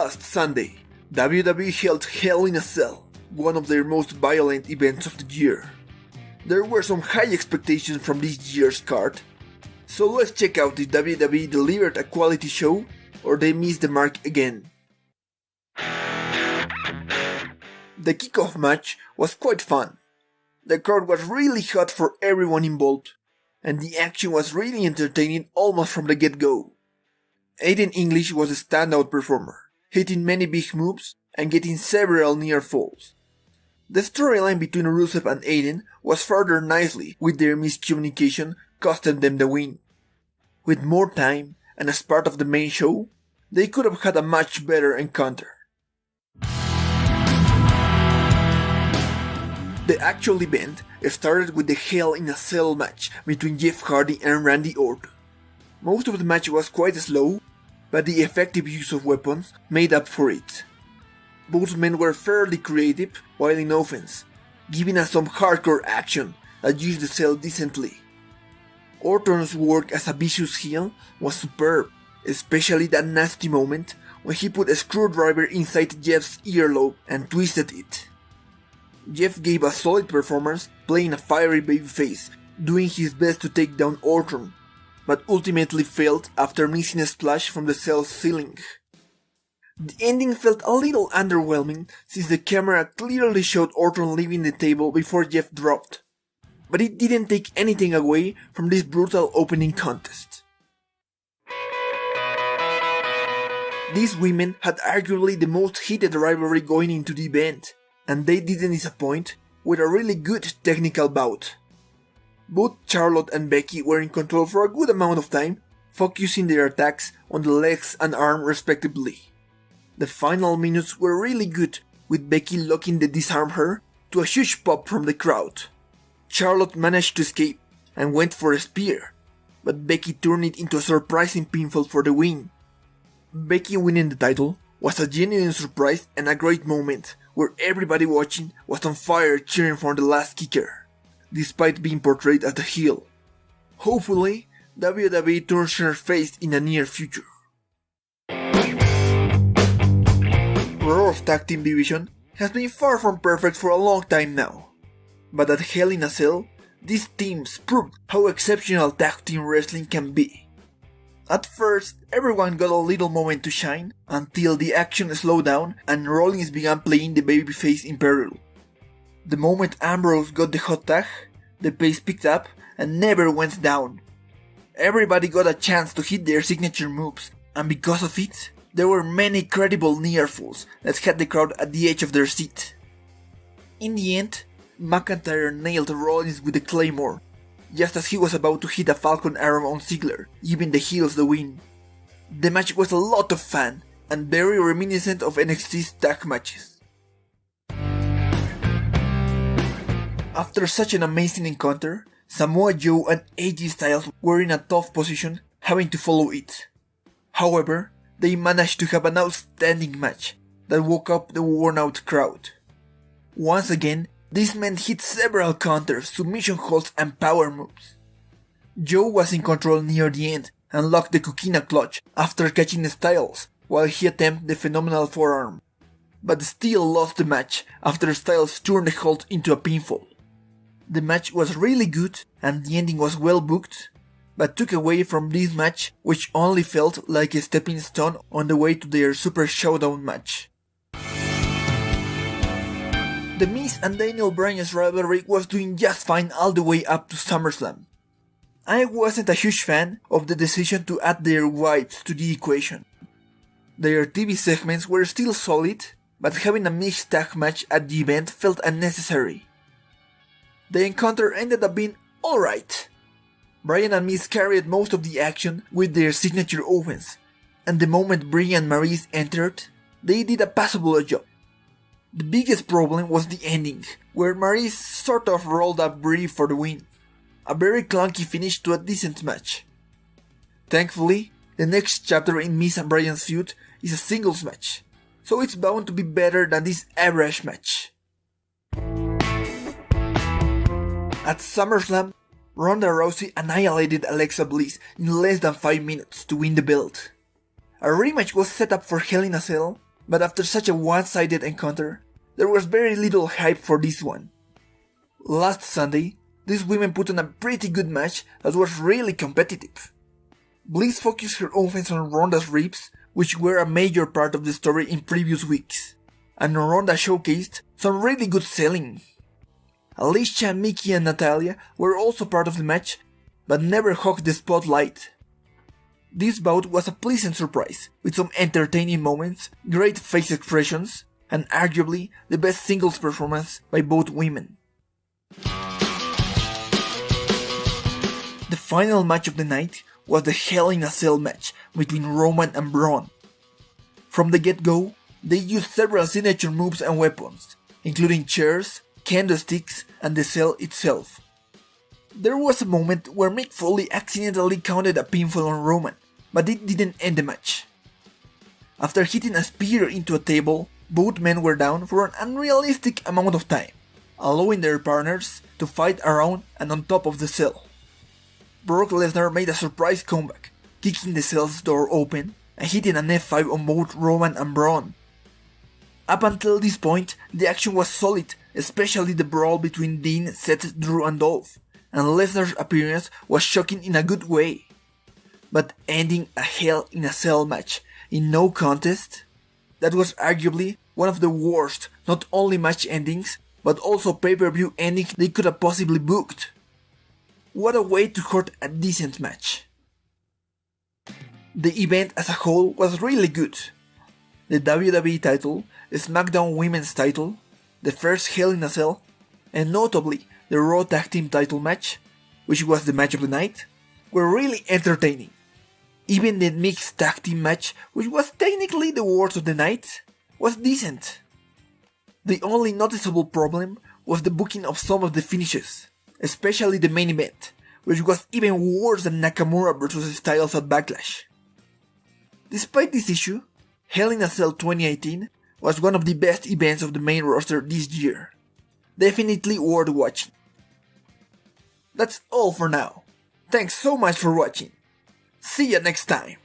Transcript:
Last Sunday, WWE held Hell in a Cell, one of their most violent events of the year. There were some high expectations from this year's card, so let's check out if WWE delivered a quality show or they missed the mark again. The kickoff match was quite fun. The crowd was really hot for everyone involved, and the action was really entertaining almost from the get-go. Aiden English was a standout performer, hitting many big moves and getting several near falls. The storyline between Rusev and Aiden was furthered nicely with their miscommunication costing them the win. With more time and as part of the main show, they could have had a much better encounter. The actual event started with the Hell in a Cell match between Jeff Hardy and Randy Orton. Most of the match was quite slow, but the effective use of weapons made up for it. Both men were fairly creative while in offense, giving us some hardcore action that used the cell decently. Orton's work as a vicious heel was superb, especially that nasty moment when he put a screwdriver inside Jeff's earlobe and twisted it. Jeff gave a solid performance playing a fiery babyface, doing his best to take down Orton, but ultimately failed after missing a splash from the cell's ceiling. The ending felt a little underwhelming since the camera clearly showed Orton leaving the table before Jeff dropped, but it didn't take anything away from this brutal opening contest. These women had arguably the most heated rivalry going into the event, and they didn't disappoint with a really good technical bout. Both Charlotte and Becky were in control for a good amount of time, focusing their attacks on the legs and arm respectively. The final minutes were really good, with Becky locking the disarm her to a huge pop from the crowd. Charlotte managed to escape and went for a spear, but Becky turned it into a surprising pinfall for the win. Becky winning the title was a genuine surprise and a great moment, where everybody watching was on fire cheering for the last kicker, despite being portrayed as the heel. Hopefully, WWE turns her face in the near future. Raw's tag team division has been far from perfect for a long time now, but at Hell in a Cell, these teams proved how exceptional tag team wrestling can be. At first, everyone got a little moment to shine until the action slowed down and Rollins began playing the babyface in peril. The moment Ambrose got the hot tag, the pace picked up and never went down. Everybody got a chance to hit their signature moves, and because of it, there were many credible near falls that had the crowd at the edge of their seat. In the end, McIntyre nailed Rollins with the Claymore, just as he was about to hit a Falcon Arrow on Ziggler, giving the heels the win. The match was a lot of fun and very reminiscent of NXT's tag matches. After such an amazing encounter, Samoa Joe and AJ Styles were in a tough position, having to follow it. However, they managed to have an outstanding match that woke up the worn-out crowd. Once again, these men hit several counters, submission holds and power moves. Joe was in control near the end and locked the Coquina clutch after catching Styles while he attempted the phenomenal forearm, but still lost the match after Styles turned the hold into a pinfall. The match was really good and the ending was well booked, but took away from this match, which only felt like a stepping stone on the way to their Super Showdown match. The Miz and Daniel Bryan's rivalry was doing just fine all the way up to SummerSlam. I wasn't a huge fan of the decision to add their wives to the equation. Their TV segments were still solid, but having a mixed tag match at the event felt unnecessary. The encounter ended up being alright. Bryan and Miz carried most of the action with their signature offense, and the moment Brie and Maryse entered, they did a passable job. The biggest problem was the ending, where Maryse sort of rolled up Brie for the win. A very clunky finish to a decent match. Thankfully, the next chapter in Miz and Bryan's feud is a singles match, so it's bound to be better than this average match. At SummerSlam, Ronda Rousey annihilated Alexa Bliss in less than 5 minutes to win the belt. A rematch was set up for Hell in a Cell, But after such a one-sided encounter, there was very little hype for this one. Last Sunday, these women put on a pretty good match that was really competitive. Bliss focused her offense on Ronda's ribs, which were a major part of the story in previous weeks, and Ronda showcased some really good selling. Alicia, Mickie and Natalya were also part of the match, but never hogged the spotlight. This bout was a pleasant surprise, with some entertaining moments, great face expressions, and arguably the best singles performance by both women. The final match of the night was the Hell in a Cell match between Roman and Braun. From the get-go, they used several signature moves and weapons, including chairs, candlesticks, and the cell itself. There was a moment where Mick Foley accidentally counted a pinfall on Roman, but it didn't end the match. After hitting a spear into a table, both men were down for an unrealistic amount of time, allowing their partners to fight around and on top of the cell. Brock Lesnar made a surprise comeback, kicking the cell's door open and hitting an F5 on both Roman and Braun. Up until this point, the action was solid, especially the brawl between Dean, Seth, Drew and Dolph, and Lesnar's appearance was shocking in a good way. But ending a Hell in a Cell match in no contest? That was arguably one of the worst, not only match endings, but also pay-per-view ending they could have possibly booked. What a way to hurt a decent match. The event as a whole was really good. The WWE title, the SmackDown Women's title, the first Hell in a Cell, and notably the Raw Tag Team title match, which was the match of the night, were really entertaining. Even the mixed tag team match, which was technically the worst of the night, was decent. The only noticeable problem was the booking of some of the finishes, especially the main event, which was even worse than Nakamura vs Styles at Backlash. Despite this issue, Hell in a Cell 2018 was one of the best events of the main roster this year. Definitely worth watching. That's all for now. Thanks so much for watching. See ya next time.